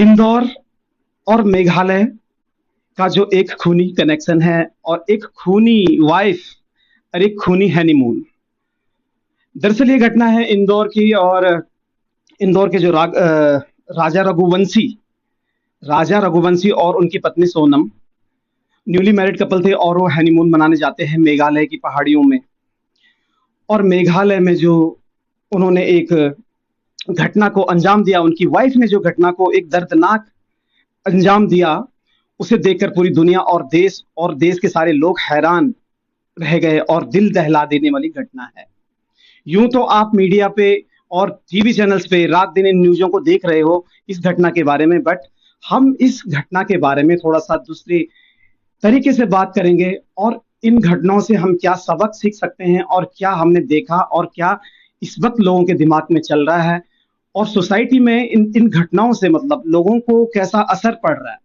इंदौर और मेघालय का जो एक खूनी कनेक्शन है और एक खूनी वाइफ और एक खूनी हनीमून। दरअसल ये घटना है इंदौर की। और इंदौर के जो राजा रघुवंशी राजा रघुवंशी और उनकी पत्नी सोनम न्यूली मैरिड कपल थे और वो हनीमून मनाने जाते हैं मेघालय की पहाड़ियों में। और मेघालय में जो उन्होंने एक घटना को अंजाम दिया, उनकी वाइफ ने जो घटना को एक दर्दनाक अंजाम दिया, उसे देखकर पूरी दुनिया और देश के सारे लोग हैरान रह गए और दिल दहला देने वाली घटना है। यूं तो आप मीडिया पे और टीवी चैनल्स पे रात दिन इन न्यूज़ों को देख रहे हो इस घटना के बारे में, बट हम इस घटना के बारे में थोड़ा सा दूसरे तरीके से बात करेंगे और इन घटनाओं से हम क्या सबक सीख सकते हैं और क्या हमने देखा और क्या इस वक्त लोगों के दिमाग में चल रहा है और सोसाइटी में इन इन घटनाओं से मतलब लोगों को कैसा असर पड़ रहा है।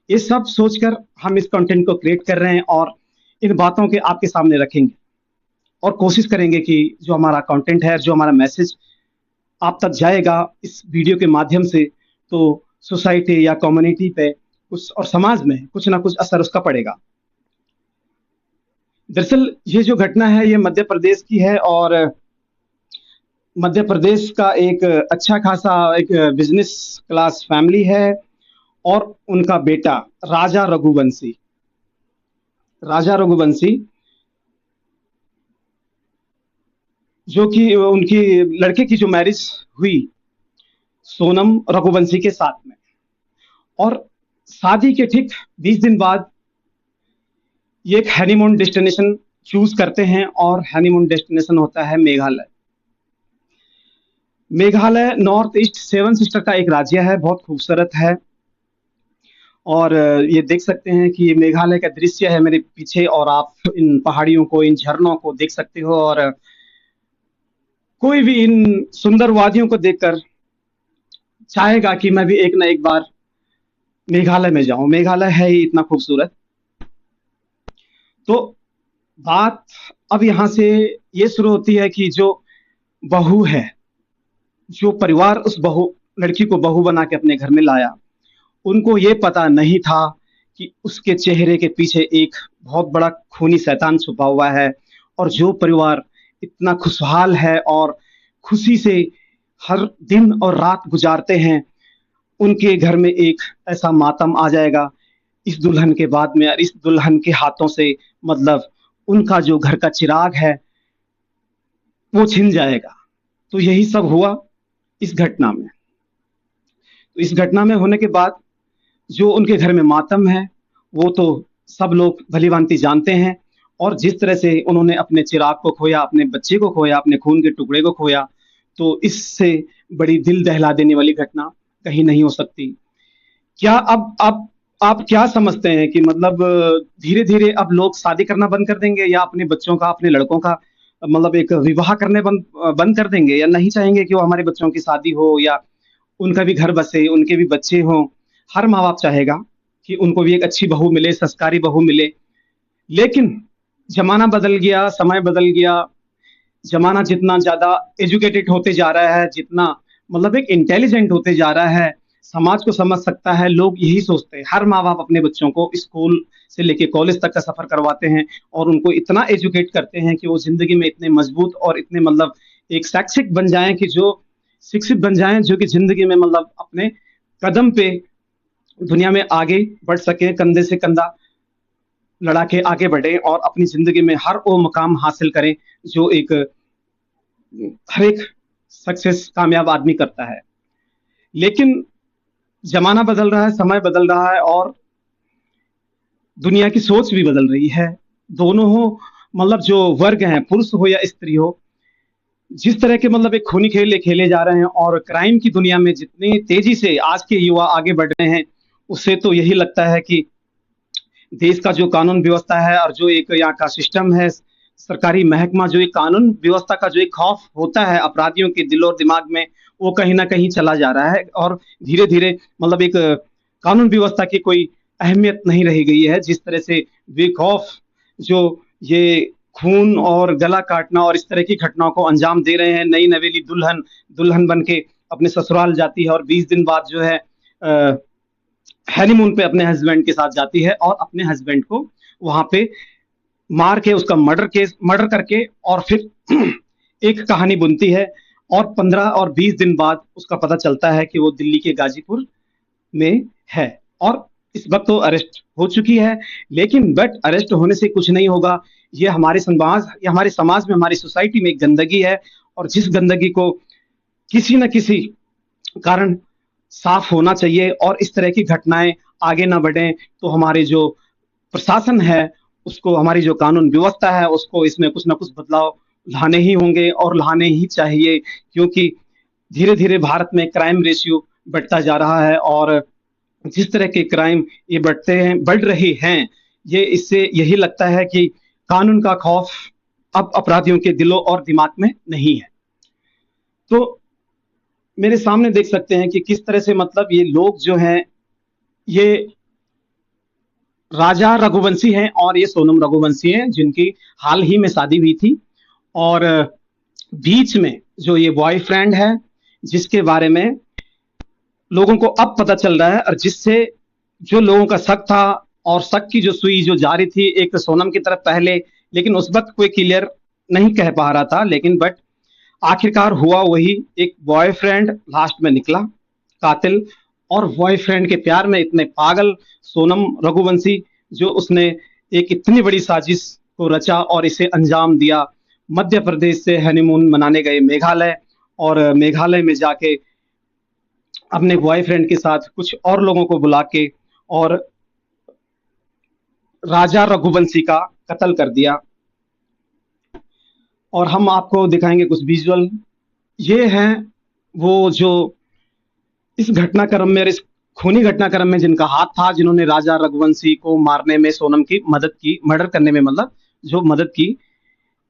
ये सब सोचकर हम इस कंटेंट को क्रिएट कर रहे हैं और इन बातों के आपके सामने रखेंगे और कोशिश करेंगे कि जो हमारा कंटेंट है, जो हमारा मैसेज आप तक जाएगा इस वीडियो के माध्यम से, तो सोसाइटी या कम्युनिटी पे कुछ और समाज में कुछ ना कुछ असर उसका पड़ेगा। दरअसल ये जो घटना है ये मध्य प्रदेश की है और मध्य प्रदेश का एक अच्छा खासा एक बिजनेस क्लास फैमिली है और उनका बेटा राजा रघुवंशी जो कि उनकी लड़के की जो मैरिज हुई सोनम रघुवंशी के साथ में, और शादी के ठीक 20 दिन बाद ये एक हनीमून डेस्टिनेशन चूज करते हैं और हनीमून डेस्टिनेशन होता है Meghalaya. Meghalaya north east seven sister का एक राज्य है, बहुत खूबसूरत है। और ये देख सकते हैं कि ये मेघालय का दृश्य है मेरे पीछे और आप इन पहाड़ियों को, इन झरनों को देख सकते हो। और कोई भी इन सुंदर वादियों को देखकर चाहेगा कि मैं भी एक ना एक बार मेघालय में जाऊं। मेघालय है ही इतना खूबसूरत। तो बात अब यहाँ से ये शुरू होती है कि जो बहू है, जो परिवार उस लड़की को बहू बना के अपने घर में लाया, उनको ये पता नहीं था कि उसके चेहरे के पीछे एक बहुत बड़ा खूनी शैतान छुपा हुआ है। और जो परिवार इतना खुशहाल है और खुशी से हर दिन और रात गुजारते हैं, उनके घर में एक ऐसा मातम आ जाएगा इस दुल्हन के बाद में, और इस दुल्हन के हाथों से मतलब उनका जो घर का चिराग है वो छिन जाएगा। तो यही सब हुआ इस घटना में। तो इस घटना में होने के बाद जो उनके घर में मातम है वो तो सब लोग भलीभांति जानते हैं। और जिस तरह से उन्होंने अपने चिराग को खोया, अपने बच्चे को खोया, अपने खून के टुकड़े को खोया, तो इससे बड़ी दिल दहला देने वाली घटना कहीं नहीं हो सकती। क्या अब आप क्या समझते हैं कि मतलब धीरे धीरे अब लोग शादी करना बंद कर देंगे या अपने बच्चों का, अपने लड़कों का मतलब एक विवाह करने बंद कर देंगे, या नहीं चाहेंगे कि वो हमारे बच्चों की शादी हो या उनका भी घर बसे, उनके भी बच्चे हों। हर माँ बाप चाहेगा कि उनको भी एक अच्छी बहू मिले, संस्कारी बहू मिले। लेकिन जमाना बदल गया, समय बदल गया। जमाना जितना ज्यादा एजुकेटेड होते जा रहा है, जितना मतलब एक इंटेलिजेंट होते जा रहा है, समाज को समझ सकता है, लोग यही सोचते हैं। हर माँ बाप अपने बच्चों को स्कूल से लेके कॉलेज तक का सफर करवाते हैं और उनको इतना एजुकेट करते हैं कि वो जिंदगी में इतने मजबूत और इतने मतलब एक शैक्षिक बन जाएं, कि जो शिक्षित बन जाएं, जो कि जिंदगी में मतलब अपने कदम पे दुनिया में आगे बढ़ सके, कंधे से कंधा लड़ा के आगे बढ़े और अपनी जिंदगी में हर वो मुकाम हासिल करें जो एक हर एक सक्सेस कामयाब आदमी करता है। लेकिन जमाना बदल रहा है, समय बदल रहा है और दुनिया की सोच भी बदल रही है। दोनों हो मतलब जो वर्ग हैं, पुरुष हो या स्त्री हो, जिस तरह के मतलब एक खूनी खेल खेले जा रहे हैं और क्राइम की दुनिया में जितनी तेजी से आज के युवा आगे बढ़ रहे हैं, उससे तो यही लगता है कि देश का जो कानून व्यवस्था है और जो एक यहाँ का सिस्टम है, सरकारी महकमा, जो एक कानून व्यवस्था का जो एक खौफ होता है अपराधियों के दिल और दिमाग में, वो कहीं ना कहीं चला जा रहा है। और धीरे धीरे मतलब एक कानून व्यवस्था की कोई अहमियत नहीं रही गई है। जिस तरह से बेखौफ जो ये खून और गला काटना और इस तरह की घटनाओं को अंजाम दे रहे हैं, नई नवेली दुल्हन दुल्हन बन के अपने ससुराल जाती है और 20 दिन बाद जो है हनीमून पे अपने हस्बैंड के साथ जाती है और अपने हस्बैंड को वहां पे मार के उसका मर्डर करके और फिर एक कहानी बुनती है। और 15 और 20 दिन बाद उसका पता चलता है कि वो दिल्ली के गाजीपुर में है और इस वक्त तो अरेस्ट हो चुकी है। लेकिन बट अरेस्ट होने से कुछ नहीं होगा। ये हमारे समाज में, हमारी सोसाइटी में एक गंदगी है और जिस गंदगी को किसी न किसी कारण साफ होना चाहिए और इस तरह की घटनाएं आगे ना बढ़ें। तो हमारे जो प्रशासन है उसको, हमारी जो कानून व्यवस्था है उसको इसमें कुछ ना कुछ बदलाव लाने ही होंगे और लाने ही चाहिए, क्योंकि धीरे धीरे भारत में क्राइम रेशियो बढ़ता जा रहा है और जिस तरह के क्राइम ये बढ़ रहे हैं, ये इससे यही लगता है कि कानून का खौफ अब अपराधियों के दिलों और दिमाग में नहीं है। तो मेरे सामने देख सकते हैं कि किस तरह से मतलब ये लोग जो हैं, ये राजा रघुवंशी हैं और ये सोनम रघुवंशी हैं जिनकी हाल ही में शादी हुई थी। और बीच में जो ये बॉयफ्रेंड है जिसके बारे में लोगों को अब पता चल रहा है और जिससे जो लोगों का शक था और शक की जो सुई जो जारी थी एक सोनम की तरफ पहले, लेकिन उस वक्त कोई क्लियर नहीं कह पा रहा था, लेकिन बट आखिरकार हुआ वही, एक बॉयफ्रेंड लास्ट में निकला कातिल। और बॉयफ्रेंड के प्यार में इतने पागल सोनम रघुवंशी जो उसने एक इतनी बड़ी साजिश को रचा और इसे अंजाम दिया। मध्य प्रदेश से हनीमून मनाने गए मेघालय और मेघालय में जाके अपने बॉयफ्रेंड के साथ कुछ और लोगों को बुला के और राजा रघुवंशी का कत्ल कर दिया। और हम आपको दिखाएंगे कुछ विजुअल। ये है वो जो इस घटनाक्रम में, इस खूनी घटनाक्रम में जिनका हाथ था, जिन्होंने राजा रघुवंशी को मारने में सोनम की मदद की, मर्डर करने में मतलब जो मदद की।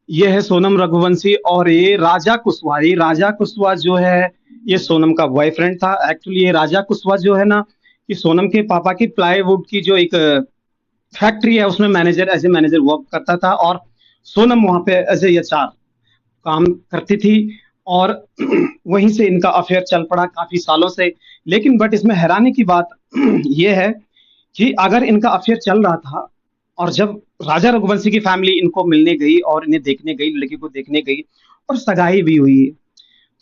ये है सोनम रघुवंशी और ये राजा कुशवाहा। ये राजा कुशवाहा जो है ये सोनम का बॉयफ्रेंड था। एक्चुअली ये राजा कुशवाहा जो है ना, कि सोनम के पापा की प्लाईवुड की जो एक फैक्ट्री है उसमें एज ए मैनेजर वर्क करता था और सोनम वहां पे एज ए एचआर काम करती थी और वहीं से इनका अफेयर चल पड़ा काफी सालों से। लेकिन बट इसमें हैरानी की बात यह है कि अगर इनका अफेयर चल रहा था और जब राजा रघुवंशी की फैमिली इनको मिलने गई और इन्हें देखने गई, लड़की को देखने गई और सगाई भी हुई,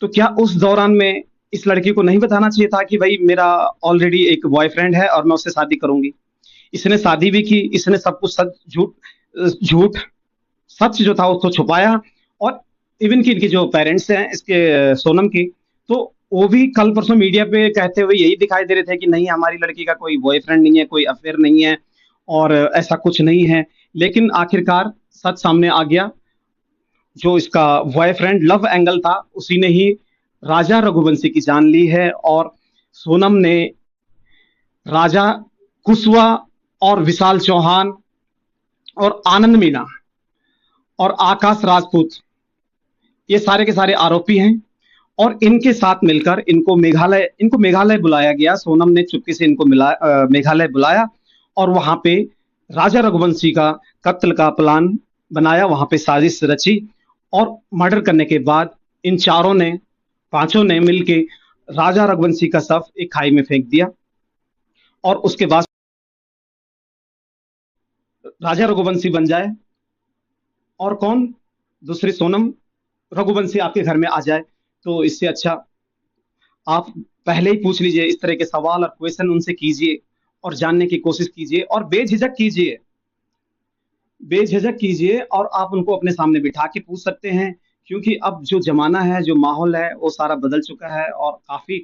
तो क्या उस दौरान में इस लड़की को नहीं बताना चाहिए था कि भाई मेरा ऑलरेडी एक बॉयफ्रेंड है और मैं उससे शादी करूंगी। इसने शादी भी की, इसने सब कुछ सच झूठ झूठ सच जो था उसको छुपाया। और इवन की इनके जो पेरेंट्स हैं इसके सोनम की, तो वो भी कल परसों मीडिया पे कहते हुए यही दिखाई दे रहे थे कि नहीं हमारी लड़की का कोई बॉयफ्रेंड नहीं है, कोई अफेयर नहीं है और ऐसा कुछ नहीं है। लेकिन आखिरकार सच सामने आ गया। जो इसका बॉयफ्रेंड लव एंगल था उसी ने ही राजा रघुवंशी की जान ली है और सोनम ने राजा कुशवाहा और विशाल चौहान और आनंद मीना और आकाश राजपूत, ये सारे के सारे आरोपी हैं और इनके साथ मिलकर इनको मेघालय बुलाया गया। सोनम ने चुपके से इनको मेघालय बुलाया और वहां पे राजा रघुवंशी का कत्ल का प्लान बनाया, वहां पे साजिश रची और मर्डर करने के बाद इन पांचों ने मिलके राजा रघुवंशी का शव एक खाई में फेंक दिया। और उसके बाद राजा रघुवंशी बन जाए और कौन, दूसरी सोनम रघुवंशी आपके घर में आ जाए। तो इससे अच्छा आप पहले ही पूछ लीजिए, इस तरह के सवाल और क्वेश्चन उनसे कीजिए और जानने की कोशिश कीजिए और बेझिझक कीजिए और आप उनको अपने सामने बिठा के पूछ सकते हैं। क्योंकि अब जो जमाना है, जो माहौल है, वो सारा बदल चुका है और काफी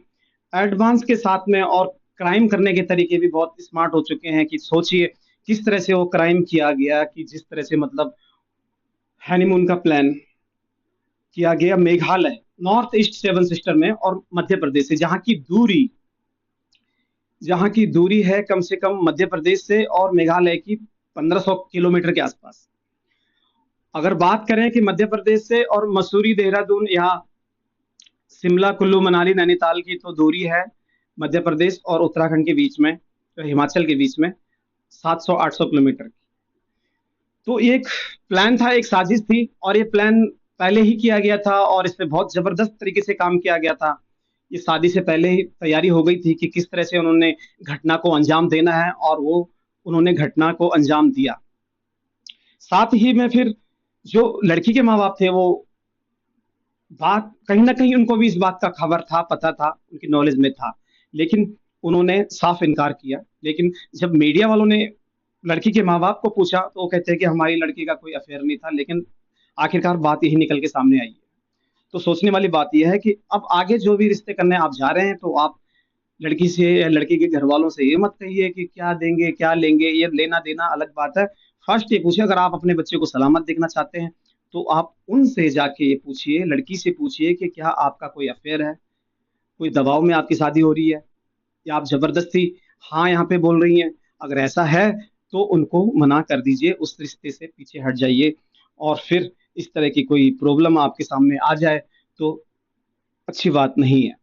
एडवांस के साथ में, और क्राइम करने के तरीके भी बहुत स्मार्ट हो चुके हैं। कि सोचिए किस तरह से वो क्राइम किया गया, कि जिस तरह से मतलब हनीमून का प्लान किया गया Meghalaya, north east seven sister में और मध्य प्रदेश से, जहां की दूरी है कम से कम मध्य प्रदेश से और मेघालय की 1500 किलोमीटर के आसपास। अगर बात करें कि मध्य प्रदेश से और मसूरी, देहरादून, यहाँ शिमला, कुल्लू, मनाली, नैनीताल की तो दूरी है मध्य प्रदेश और उत्तराखंड के बीच में, तो हिमाचल के बीच में 700-800 किलोमीटर की। तो ये एक प्लान था, एक साजिश थी और ये प्लान पहले ही किया गया था और इस पे बहुत जबरदस्त तरीके से काम किया गया था ये शादी से पहले ही तैयारी हो गई थी कि किस तरह से उन्होंने घटना को अंजाम देना है, और वो उन्होंने घटना को अंजाम दिया। साथ ही में फिर जो लड़की के माँ बाप थे, वो बात कहीं ना कहीं उनको भी इस बात का खबर था, पता था, उनकी नॉलेज में था, लेकिन उन्होंने साफ इनकार किया। लेकिन जब मीडिया वालों ने लड़की के माँ बाप को पूछा तो वो कहते हैं कि हमारी लड़की का कोई अफेयर नहीं था, लेकिन आखिरकार बात यही निकल के सामने आई है। तो सोचने वाली बात यह है कि अब आगे जो भी रिश्ते करने आप जा रहे हैं, तो आप लड़की से या लड़की के घर वालों से ये मत कहिए कि क्या देंगे क्या लेंगे, ये लेना देना अलग बात है। फर्स्ट ये पूछिए, अगर आप अपने बच्चे को सलामत देखना चाहते हैं तो आप उनसे जाके ये पूछिए, लड़की से पूछिए कि क्या आपका कोई अफेयर है, कोई दबाव में आपकी शादी हो रही है, या आप जबरदस्ती हाँ यहाँ पे बोल रही हैं। अगर ऐसा है तो उनको मना कर दीजिए, उस रिश्ते से पीछे हट जाइए। और फिर इस तरह की कोई प्रॉब्लम आपके सामने आ जाए तो अच्छी बात नहीं है।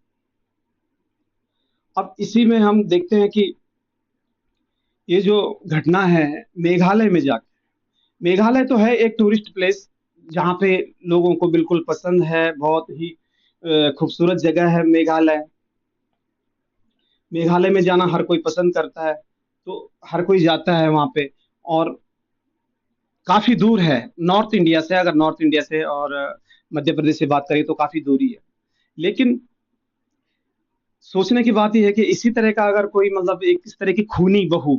अब इसी में हम देखते हैं कि ये जो घटना है मेघालय में जाके, मेघालय तो है एक टूरिस्ट प्लेस जहाँ पे लोगों को बिल्कुल पसंद है, बहुत ही खूबसूरत जगह है मेघालय। मेघालय में जाना हर कोई पसंद करता है, तो हर कोई जाता है वहाँ पे। और काफी दूर है नॉर्थ इंडिया से, अगर नॉर्थ इंडिया से और मध्य प्रदेश से बात करें तो काफी दूरी है। लेकिन सोचने की बात यह है कि इसी तरह का अगर कोई मतलब एक इस तरह की खूनी बहू,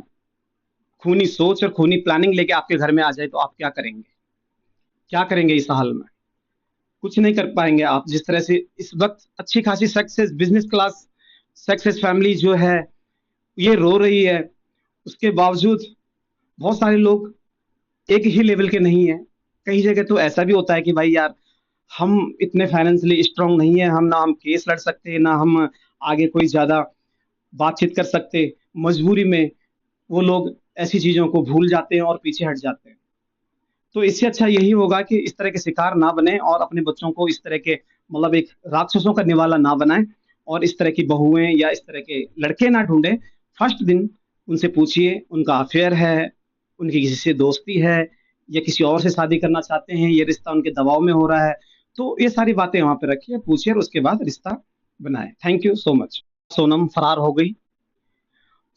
खूनी सोच और खूनी प्लानिंग लेके आपके घर में आ जाए तो आप क्या करेंगे? क्या करेंगे इस हाल में? कुछ नहीं कर पाएंगे आप। जिस तरह से इस वक्त अच्छी खासी success, business class success family जो है ये रो रही है, उसके बावजूद बहुत सारे लोग एक ही लेवल के नहीं है। कई जगह तो ऐसा भी होता है कि भाई यार, हम इतने फाइनेंशियली स्ट्रांग नहीं है, हम ना हम केस लड़ सकते, ना हम आगे कोई ज्यादा बातचीत कर सकते। मजबूरी में वो लोग ऐसी चीजों को भूल जाते हैं और पीछे हट जाते हैं। तो इससे अच्छा यही होगा कि इस तरह के शिकार ना बने और अपने बच्चों को इस तरह के मतलब एक राक्षसों का निवाला ना बनाएं, और इस तरह की बहुएं या इस तरह के लड़के ना ढूंढें। फर्स्ट दिन उनसे पूछिए उनका अफेयर है, उनकी किसी से दोस्ती है, या किसी और से शादी करना चाहते हैं, ये रिश्ता उनके दबाव में हो रहा है। तो ये सारी बातें वहां पे रखिए, पूछिए, और उसके बाद रिश्ता बनाए। Thank you so much. Sonam फरार हो गई।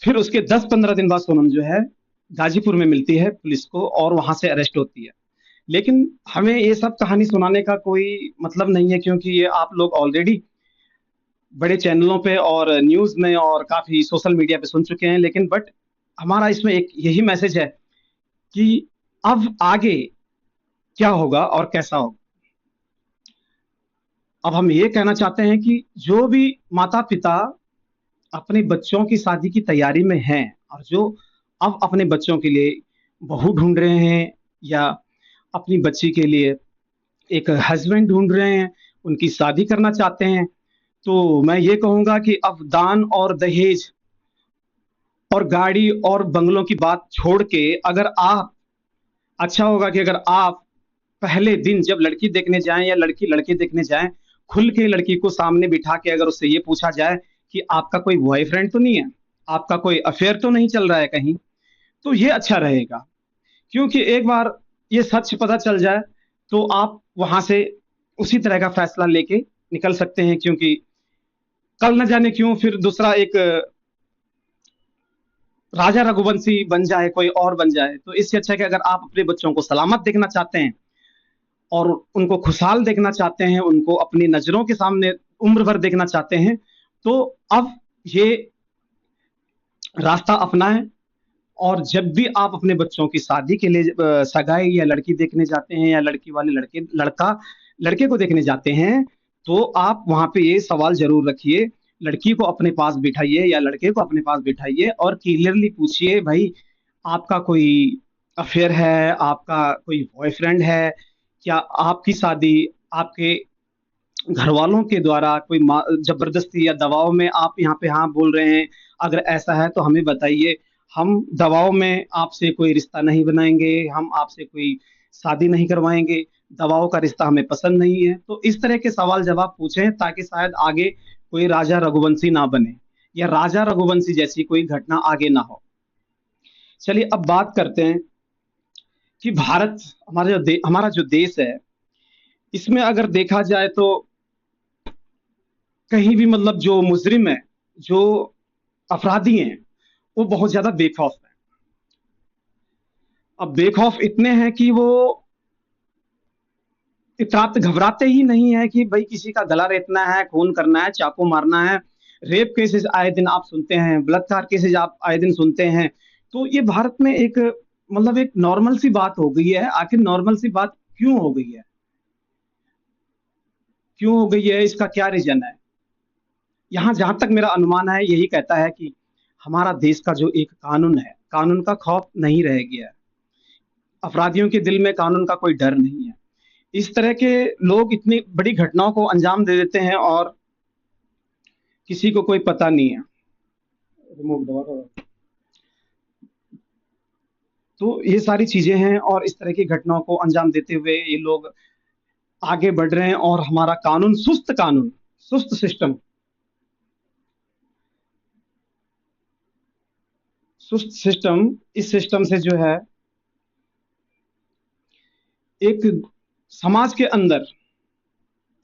फिर उसके 10-15 दिन बाद सोनम जो है गाजीपुर में मिलती है पुलिस को और वहां से अरेस्ट होती है। लेकिन हमें ये सब कहानी सुनाने का कोई मतलब नहीं है, क्योंकि ये आप लोग ऑलरेडी बड़े चैनलों पे और न्यूज में और काफी सोशल मीडिया पे सुन चुके हैं। लेकिन बट हमारा इसमें एक यही मैसेज है कि अब आगे क्या होगा और कैसा होगा। अब हम ये कहना चाहते हैं कि जो भी माता पिता अपने बच्चों की शादी की तैयारी में हैं, और जो अब अपने बच्चों के लिए बहू ढूंढ रहे हैं, या अपनी बच्ची के लिए एक हस्बैंड ढूंढ रहे हैं, उनकी शादी करना चाहते हैं, तो मैं ये कहूंगा कि अब दान और दहेज और गाड़ी और बंगलों की बात छोड़ के, अगर आप अच्छा होगा कि अगर आप पहले दिन जब लड़की देखने जाएं या लड़की लड़के देखने जाएं, खुल के लड़की को सामने बिठा के अगर उससे ये पूछा जाए कि आपका कोई बॉयफ्रेंड तो नहीं है, आपका कोई अफेयर तो नहीं चल रहा है कहीं, तो ये अच्छा रहेगा। क्योंकि एक बार ये सच पता चल जाए तो आप वहां से उसी तरह का फैसला लेके निकल सकते हैं। क्योंकि कल न जाने क्यों फिर दूसरा एक राजा रघुवंशी बन जाए, कोई और बन जाए। तो इससे अच्छा है कि अगर आप अपने बच्चों को सलामत देखना चाहते हैं और उनको खुशहाल देखना चाहते हैं, उनको अपनी नजरों के सामने उम्र भर देखना चाहते हैं, तो अब ये रास्ता अपनाएं। और जब भी आप अपने बच्चों की शादी के लिए सगाई या लड़की देखने जाते हैं, या लड़की वाले लड़का लड़के को देखने जाते हैं, तो आप वहां पे ये सवाल जरूर रखिए, लड़की को अपने पास बिठाइए या लड़के को अपने पास बिठाइए और क्लियरली पूछिए, भाई आपका कोई अफेयर है, आपका कोई बॉयफ्रेंड है क्या? आपकी शादी आपके घर वालों के द्वारा कोई जबरदस्ती या दबाव में आप यहाँ पे हाँ बोल रहे हैं? अगर ऐसा है तो हमें बताइए। हम दबाव में आपसे कोई रिश्ता नहीं बनाएंगे, हम आपसे कोई शादी नहीं करवाएंगे। दबाव का रिश्ता हमें पसंद नहीं है। तो इस तरह के सवाल जवाब पूछें, ताकि शायद आगे कोई राजा रघुवंशी ना बने, या राजा रघुवंशी जैसी कोई घटना आगे ना हो। चलिए अब बात करते हैं कि भारत, हमारा जो देश है, इसमें अगर देखा जाए तो कहीं भी मतलब जो मुजरिम है, जो अपराधी हैं, वो बहुत ज्यादा बेखौफ है। अब बेखौफ इतने हैं कि वो इतना घबराते ही नहीं है कि भाई किसी का गला रेतना है, खून करना है, चाकू मारना है। रेप केसेस आए दिन आप सुनते हैं, बलात्कार केसेस आप आए दिन सुनते हैं। तो ये भारत में एक मतलब एक नॉर्मल सी बात हो गई है। आखिर नॉर्मल सी बात क्यों हो गई है? क्यों हो गई है, इसका क्या रीजन है? यहाँ जहां तक मेरा अनुमान है, यही कहता है कि हमारा देश का जो एक कानून है, कानून का खौफ नहीं रह गया है। अपराधियों के दिल में कानून का कोई डर नहीं है। इस तरह के लोग इतनी बड़ी घटनाओं को अंजाम दे देते हैं और किसी को कोई पता नहीं है। रिमूव दबा दो। तो ये सारी चीजें हैं और इस तरह की घटनाओं को अंजाम देते हुए ये लोग आगे बढ़ रहे हैं और हमारा कानून, सुस्त सिस्टम, सुस्त सिस्टम, इस सिस्टम से जो है एक समाज के अंदर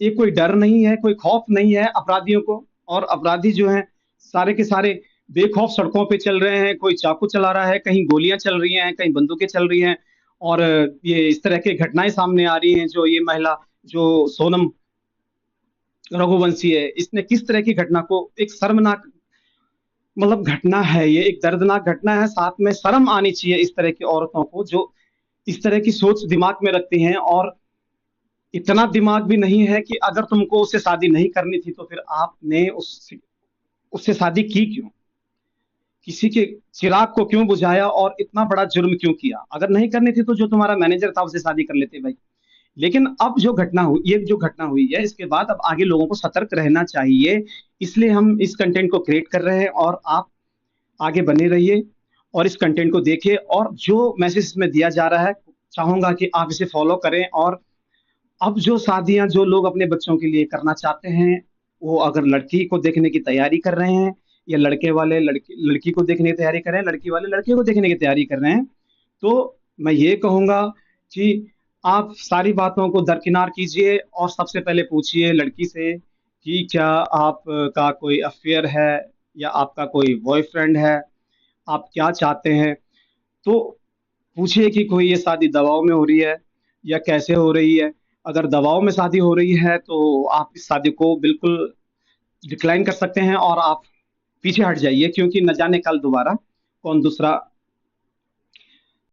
ये कोई डर नहीं है, कोई खौफ नहीं है अपराधियों को। और अपराधी जो हैं सारे के सारे बेखौफ सड़कों पे चल रहे हैं। कोई चाकू चला रहा है, कहीं गोलियां चल रही हैं, कहीं बंदूकें चल रही हैं। और ये इस तरह की घटनाएं सामने आ रही हैं। जो ये महिला, जो सोनम रघुवंशी है, इसने किस तरह की घटना को, एक शर्मनाक मतलब घटना है, ये एक दर्दनाक घटना है। साथ में शर्म आनी चाहिए इस तरह की औरतों को जो इस तरह की सोच दिमाग में रखती हैं। और इतना दिमाग भी नहीं है कि अगर तुमको उससे शादी नहीं करनी थी तो फिर आपने उससे शादी की क्यों? किसी के चिराग को क्यों बुझाया और इतना बड़ा जुर्म क्यों किया? अगर नहीं करनी थी तो जो तुम्हारा मैनेजर था उससे शादी कर लेते भाई। लेकिन अब जो घटना हुई, ये जो घटना हुई है, इसके बाद अब आगे लोगों को सतर्क रहना चाहिए। इसलिए हम इस कंटेंट को क्रिएट कर रहे हैं और आप आगे बने रहिए और इस कंटेंट को देखिए। और जो मैसेज इसमें दिया जा रहा है, चाहूंगा कि आप इसे फॉलो करें। और अब जो शादियां जो लोग अपने बच्चों के लिए करना चाहते हैं, वो अगर लड़की को देखने की तैयारी कर रहे हैं या लड़के वाले लड़की को देखने की तैयारी कर रहे हैं, लड़की वाले लड़के को देखने की तैयारी कर रहे हैं, तो मैं ये कहूंगा कि आप सारी बातों को दरकिनार कीजिए और सबसे पहले पूछिए लड़की से कि क्या आप का कोई अफेयर है या आपका कोई बॉयफ्रेंड है, आप क्या चाहते हैं। तो पूछिए कि कोई ये शादी दबाव में हो रही है या कैसे हो रही है। अगर दबाव में शादी हो रही है तो आप इस शादी को बिल्कुल डिक्लाइन कर सकते हैं और आप पीछे हट जाइए, क्योंकि न जाने कल दोबारा कौन दूसरा